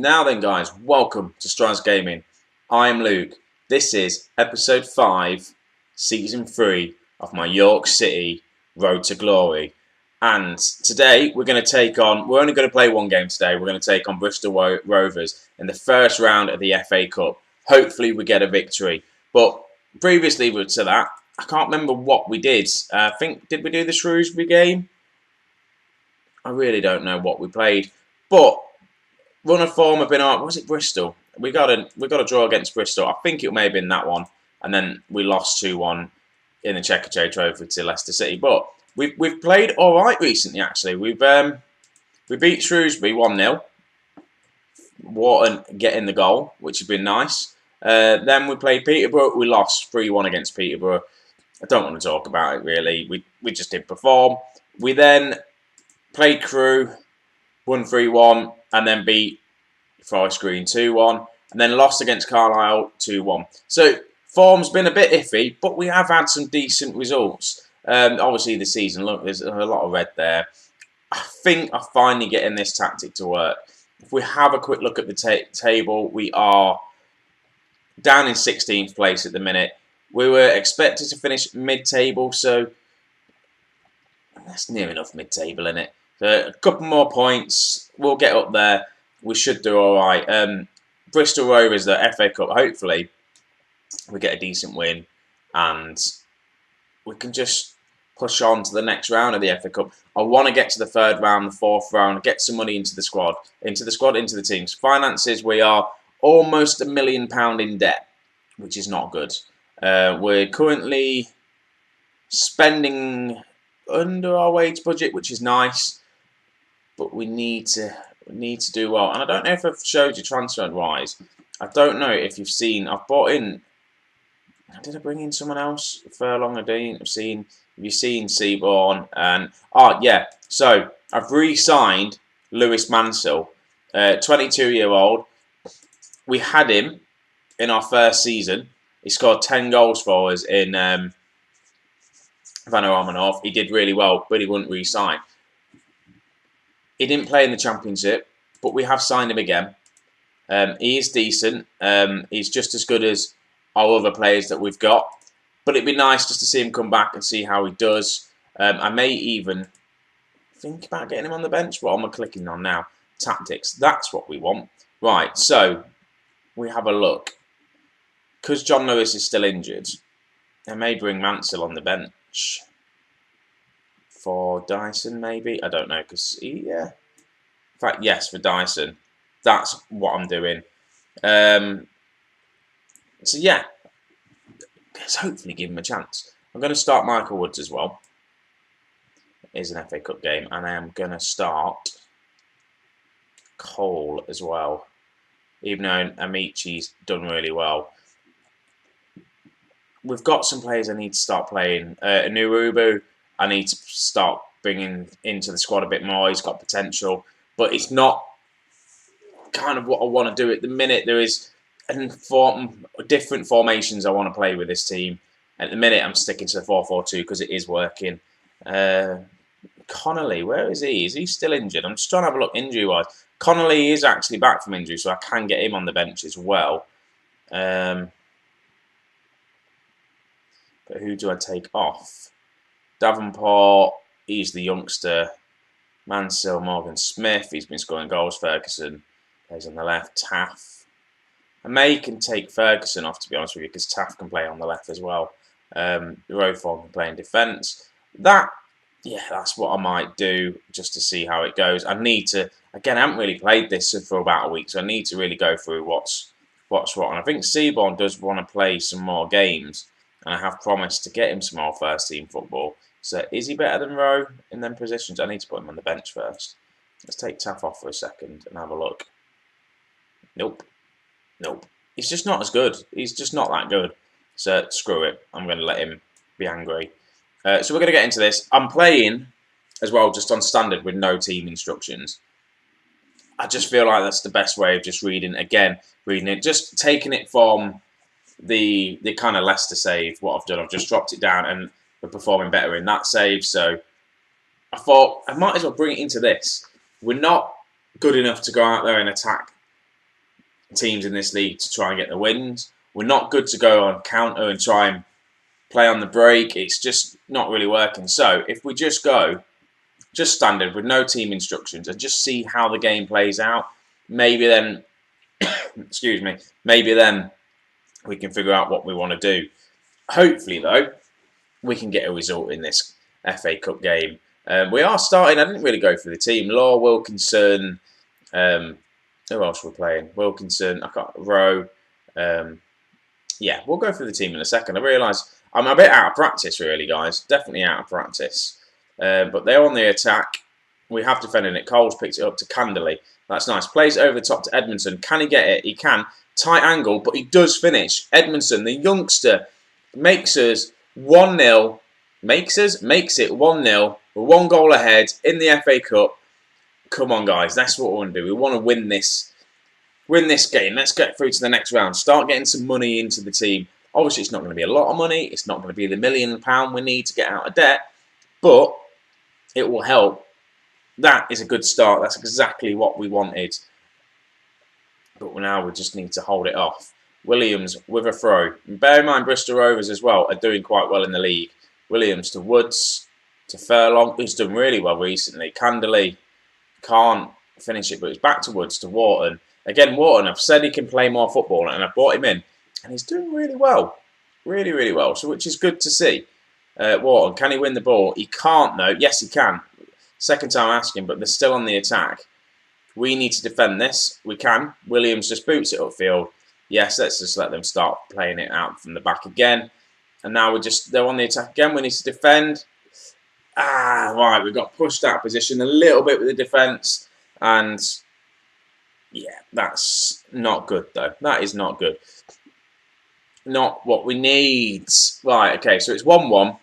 Now then, guys, welcome to Strides Gaming. I'm Luke. This is episode 5, season 3 of my York City Road to Glory. And today we're going to take on, we're only going to play one game today. We're going to take on Bristol Rovers in the first round of the FA Cup. Hopefully we get a victory. But previously to that, I can't remember what we did. I think, did we do the Shrewsbury game? I really don't know what we played. But run of form have been on. Was it Bristol? We got a draw against Bristol. I think it may have been that one, and then we lost 2-1 in the Checkatrade Trophy to Leicester City. But we've played all right recently. Actually, we beat Shrewsbury 1-0. Wharton getting the goal, which has been nice. Then we played Peterborough. We lost 3-1 against Peterborough. I don't want to talk about it really. We just didn't perform. We then played Crewe, won 3-1. And then beat Forest Green 2-1. And then lost against Carlisle 2-1. So form's been a bit iffy, but we have had some decent results. Obviously the season, look, there's a lot of red there. I think I'm finally getting this tactic to work. If we have a quick look at the table, we are down in 16th place at the minute. We were expected to finish mid-table, so that's near enough mid-table, isn't it? So a couple more points, we'll get up there. We should do all right. Bristol Rovers, the FA Cup. Hopefully, we get a decent win, and we can just push on to the next round of the FA Cup. I want to get to the third round, the fourth round, get some money into the squad, into the teams. Finances, we are almost £1 million in debt, which is not good. We're currently spending under our wage budget, which is nice. But we need to do well. And I don't know if I've showed you transfer-wise. I don't know if you've seen. I've brought in. Did I bring in someone else? Furlong, have you seen Seaborn? And yeah. So I've re-signed Lewis Mansell, 22-year-old. We had him in our first season. He scored 10 goals for us in Van Romanov. He did really well, but he wouldn't re-sign. He didn't play in the Championship, but we have signed him again. He is decent. He's just as good as our other players that we've got. But it'd be nice just to see him come back and see how he does. I may even think about getting him on the bench. What am I clicking on now? Tactics. That's what we want. Right, so we have a look. Because John Lewis is still injured, I may bring Mansell on the bench. For Dyson, maybe? I don't know, because yeah. In fact, yes, for Dyson. That's what I'm doing. So, yeah. Let's hopefully give him a chance. I'm going to start Michael Woods as well. It is an FA Cup game. And I am going to start Cole as well. Even though Amichi's done really well. We've got some players I need to start playing. Nurubu, I need to start bringing into the squad a bit more. He's got potential, but it's not kind of what I want to do at the minute. There is different formations I want to play with this team. At the minute, I'm sticking to the 4-4-2 because it is working. Connolly, where is he? Is he still injured? I'm just trying to have a look injury-wise. Connolly is actually back from injury, so I can get him on the bench as well. But who do I take off? Davenport, he's the youngster. Mansell, Morgan Smith, he's been scoring goals. Ferguson plays on the left. Taff. I may can take Ferguson off, to be honest with you, because Taff can play on the left as well. Roform can play in defence. That's what I might do, just to see how it goes. I need to, again, I haven't really played this for about a week, so I need to really go through what's what. And I think Seaborn does want to play some more games, and I have promised to get him some more first-team football. So is he better than Rowe in them positions? I need to put him on the bench first. Let's take Taff off for a second and have a look. Nope. He's just not as good. He's just not that good. So screw it. I'm going to let him be angry. So we're going to get into this. I'm playing as well just on standard with no team instructions. I just feel like that's the best way of just reading it. Just taking it from the kind of Leicester save, what I've done. I've just dropped it down and we're performing better in that save. So I thought I might as well bring it into this. We're not good enough to go out there and attack teams in this league to try and get the wins. We're not good to go on counter and try and play on the break. It's just not really working. So if we just go just standard with no team instructions and just see how the game plays out, maybe then, excuse me, maybe then we can figure out what we want to do. Hopefully, though, we can get a result in this FA Cup game. We are starting. I didn't really go through the team. Law, Wilkinson. Who else we're playing? Wilkinson. I can't. Rowe. Yeah, we'll go through the team in a second. I realise I'm a bit out of practice, really, guys. Definitely out of practice. But they're on the attack. We have defending it. Cole's picked it up to Canderley. That's nice. Plays over the top to Edmondson. Can he get it? He can. Tight angle, but he does finish. Edmondson, the youngster, makes us 1-0. Makes it 1-0. We're 1 goal ahead in the FA Cup. Come on, guys. That's what we want to do. We want to win this game. Let's get through to the next round. Start getting some money into the team. Obviously, it's not going to be a lot of money. It's not going to be the £1 million we need to get out of debt. But it will help. That is a good start. That's exactly what we wanted. But now we just need to hold it off. Williams with a throw. And bear in mind, Bristol Rovers as well are doing quite well in the league. Williams to Woods, to Furlong, who's done really well recently. Canderley can't finish it, but it's back to Woods, to Wharton. Again, Wharton, I've said he can play more football, and I brought him in. And he's doing really well. Really, really well, so which is good to see. Wharton, can he win the ball? He can't, though. Yes, he can. Second time asking, but they're still on the attack. We need to defend this. We can. Williams just boots it upfield. Yes, let's just let them start playing it out from the back again. And now they're on the attack again. We need to defend. Right, we got pushed out of position a little bit with the defence. And yeah, that's not good, though. That is not good. Not what we need. Right, okay, so it's 1-1.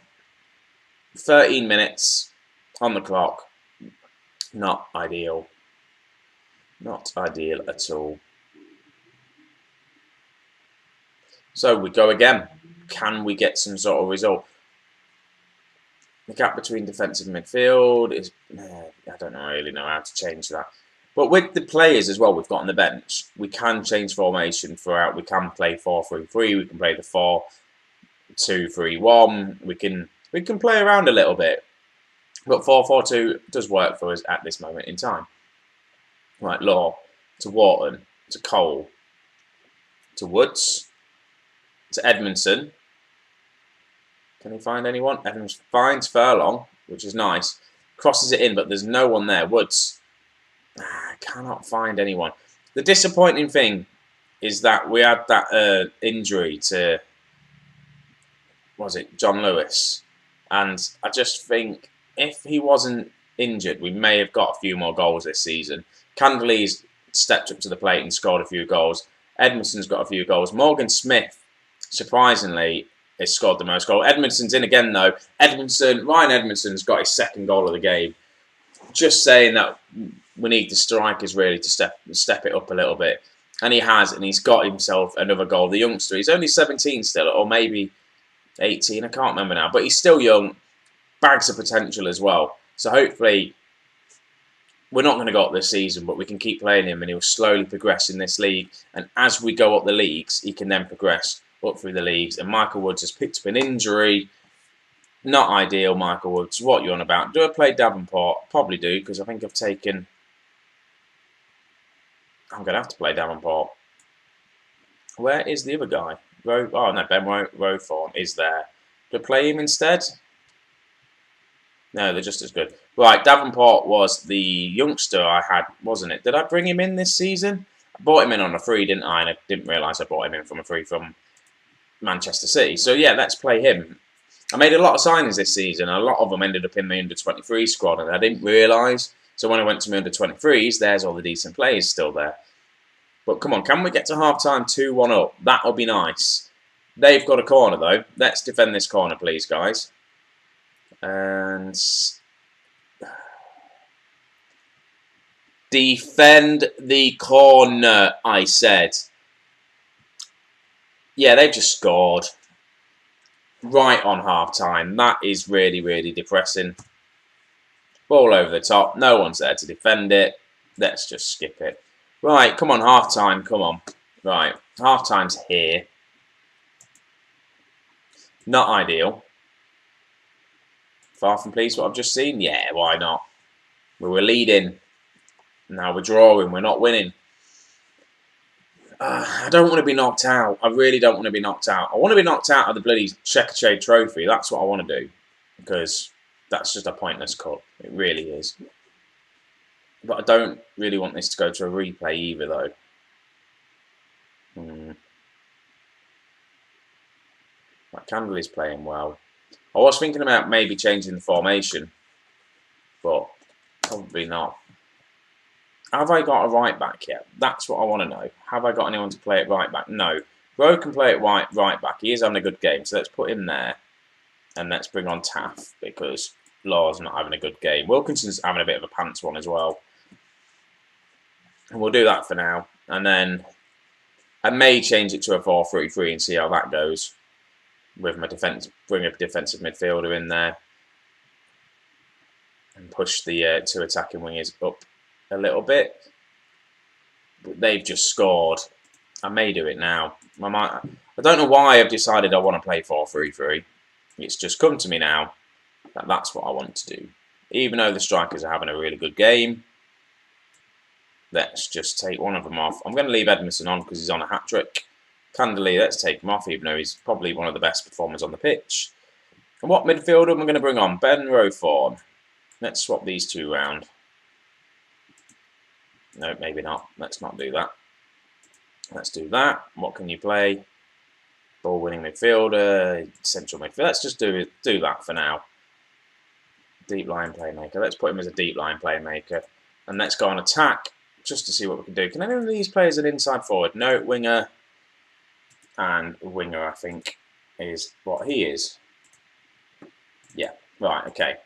13 minutes on the clock. Not ideal. Not ideal at all. So we go again. Can we get some sort of result? The gap between defensive and midfield is... I don't really know how to change that. But with the players as well we've got on the bench, we can change formation throughout. We can play 4-3-3. We can play the 4-2-3-1. We can play around a little bit. But 4-4-2 does work for us at this moment in time. Right, Law to Wharton, to Cole, to Woods, to Edmondson. Can he find anyone? Edmondson finds Furlong, which is nice. Crosses it in, but there's no one there. Woods. Cannot find anyone. The disappointing thing is that we had that injury to, was it John Lewis? And I just think if he wasn't injured, we may have got a few more goals this season. Canderley's stepped up to the plate and scored a few goals. Edmondson's got a few goals. Morgan Smith, surprisingly, has scored the most goals. Edmondson's in again, though. Ryan Edmondson's got his second goal of the game. Just saying that we need the strikers really to step it up a little bit. And he has, and he's got himself another goal. The youngster, he's only 17 still, or maybe 18, I can't remember now. But he's still young, bags of potential as well. So hopefully, we're not going to go up this season, but we can keep playing him and he'll slowly progress in this league. And as we go up the leagues, he can then progress up through the leagues. And Michael Woods has picked up an injury. Not ideal, Michael Woods. What are you on about? Do I play Davenport? Probably do, because I think I've taken... I'm going to have to play Davenport. Where is the other guy? Ben Rowthorne is there. Do I play him instead? No, they're just as good. Right, Davenport was the youngster I had, wasn't it? Did I bring him in this season? I brought him in on a free, didn't I? And I didn't realise I brought him in from a free from Manchester City. So yeah, let's play him. I made a lot of signings this season. A lot of them ended up in my under-23 squad, and I didn't realise. So when I went to my under-23s, there's all the decent players still there. But come on, can we get to half-time 2-1 up? That would be nice. They've got a corner, though. Let's defend this corner, please, guys. And... defend the corner, I said. Yeah, they've just scored. Right on half-time. That is really, really depressing. Ball over the top. No one's there to defend it. Let's just skip it. Right, come on, half time, come on. Right, half time's here. Not ideal. Far from pleased what I've just seen? Yeah, why not? We were leading. Now we're drawing. We're not winning. I don't want to be knocked out. I really don't want to be knocked out. I want to be knocked out of the bloody Checkatrade Trophy. That's what I want to do. Because that's just a pointless cup. It really is. But I don't really want this to go to a replay either, though. Like Candley's playing well. I was thinking about maybe changing the formation. But probably not. Have I got a right back yet? That's what I want to know. Have I got anyone to play at right back? No. Rowe can play at right back. He is having a good game, so let's put him there. And let's bring on Taff, because Law's not having a good game. Wilkinson's having a bit of a pants one as well. And we'll do that for now. And then I may change it to a 4-3-3 and see how that goes. With my defence, bring a defensive midfielder in there. And push the two attacking wingers up a little bit. But they've just scored. I may do it now. I don't know why I've decided I want to play 4-3-3. It's just come to me now that that's what I want to do. Even though the strikers are having a really good game, let's just take one of them off. I'm going to leave Edmondson on because he's on a hat-trick. Candley, let's take him off, even though he's probably one of the best performers on the pitch. And what midfielder am I going to bring on? Ben Rowthorne. Let's swap these two round. No, maybe not. Let's not do that. Let's do that. What can you play? Ball-winning midfielder, central midfielder. Let's just do that for now. Deep line playmaker. Let's put him as a deep line playmaker. And let's go on attack just to see what we can do. Can any of these players an inside forward? No, winger. And winger, I think, is what he is. Yeah, right, okay.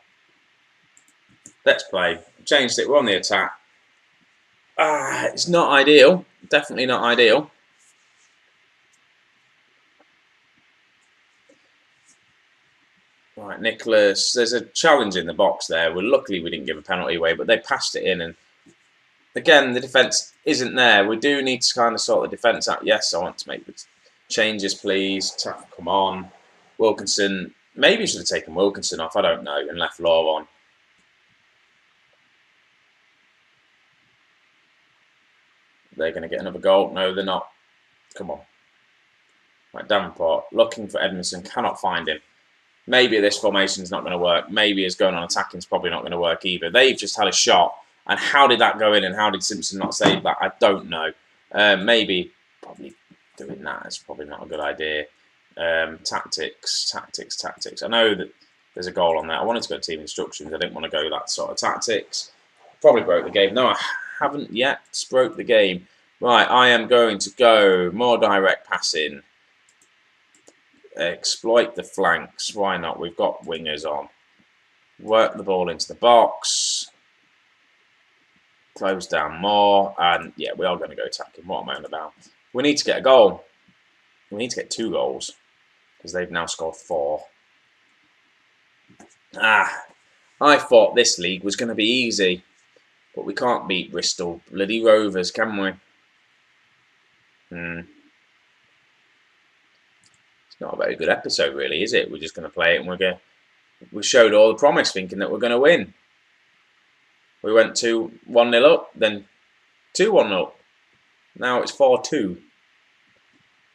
Let's play. Changed it. We're on the attack. It's not ideal. Definitely not ideal. Right, Nicholas. There's a challenge in the box there. Well, luckily we didn't give a penalty away, but they passed it in. And again, the defence isn't there. We do need to kind of sort the defence out. Yes, I want to make the changes, please. Taff, come on. Wilkinson. Maybe should have taken Wilkinson off. I don't know. And left Law on. They're going to get another goal. No, they're not. Come on. Right, Davenport. Looking for Edmondson. Cannot find him. Maybe this formation is not going to work. Maybe his going on attacking is probably not going to work either. They've just had a shot. And how did that go in? And how did Simpson not save that? I don't know. Maybe probably doing that is probably not a good idea. Tactics. I know that there's a goal on there. I wanted to go team instructions. I didn't want to go that sort of tactics. Probably broke the game. No, I haven't yet broke the game. Right, I am going to go more direct passing. Exploit the flanks. Why not? We've got wingers on. Work the ball into the box. Close down more. And yeah, we are going to go attacking. What am I on about? We need to get a goal. We need to get 2 goals. Because they've now scored 4. I thought this league was going to be easy. But we can't beat Bristol bloody Rovers, can we? It's not a very good episode, really, is it? We're just going to play it and we showed all the promise thinking that we're going to win. We went 1-0 up, then 2-1 up. Now it's 4-2.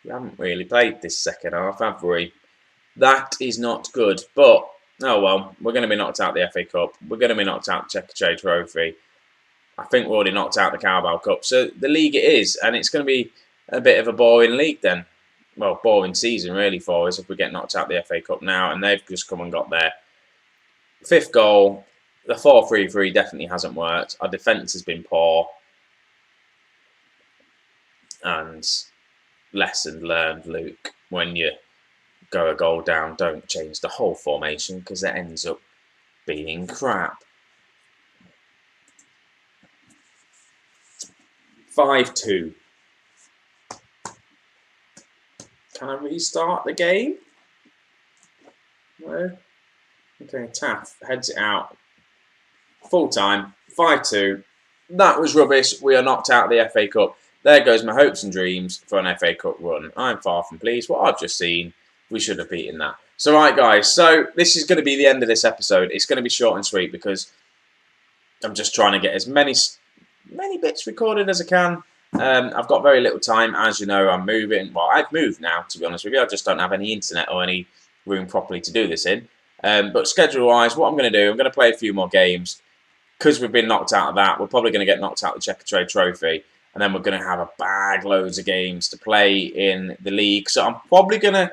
We haven't really played this second half, have we? That is not good. But, oh well, we're going to be knocked out the FA Cup. We're going to be knocked out the Checkatrade Trophy. I think we're already knocked out the Carabao Cup. So the league it is, and it's going to be a bit of a boring league then. Well, boring season really for us if we get knocked out the FA Cup now, and they've just come and got their 5th goal. The 4-3-3 definitely hasn't worked. Our defence has been poor. And lesson learned, Luke. When you go a goal down, don't change the whole formation because it ends up being crap. 5-2. Can I restart the game? No. Okay, Taff heads it out. Full time. 5-2. that was rubbish. We are knocked out of the FA Cup. There goes my hopes and dreams for an FA Cup run. I'm far from pleased. What I've just seen, we should have beaten that. So, right, guys. So, this is going to be the end of this episode. It's going to be short and sweet because I'm just trying to get as many bits recorded as I can. I've got very little time. As you know, I'm moving. Well, I've moved now, to be honest with you. I just don't have any internet or any room properly to do this in. But schedule-wise, what I'm going to do, I'm going to play a few more games. Because we've been knocked out of that, we're probably going to get knocked out of the Checkatrade Trophy. And then we're going to have a bag loads of games to play in the league. So I'm probably going to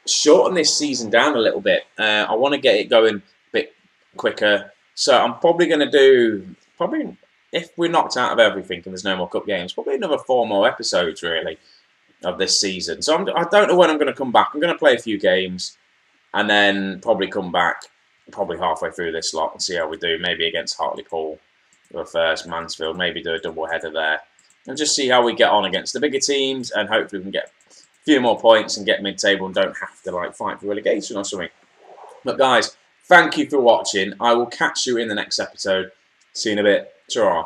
shorten this season down a little bit. I want to get it going a bit quicker. So I'm probably going to do, if we're knocked out of everything and there's no more cup games, probably another 4 more episodes, really, of this season. So I don't know when I'm going to come back. I'm going to play a few games and then probably come back probably halfway through this lot and see how we do. Maybe against Hartlepool or first Mansfield. Maybe do a double header there. And just see how we get on against the bigger teams, and hopefully we can get a few more points and get mid-table and don't have to fight for relegation or something. But guys, thank you for watching. I will catch you in the next episode. See you in a bit. Ta-ra.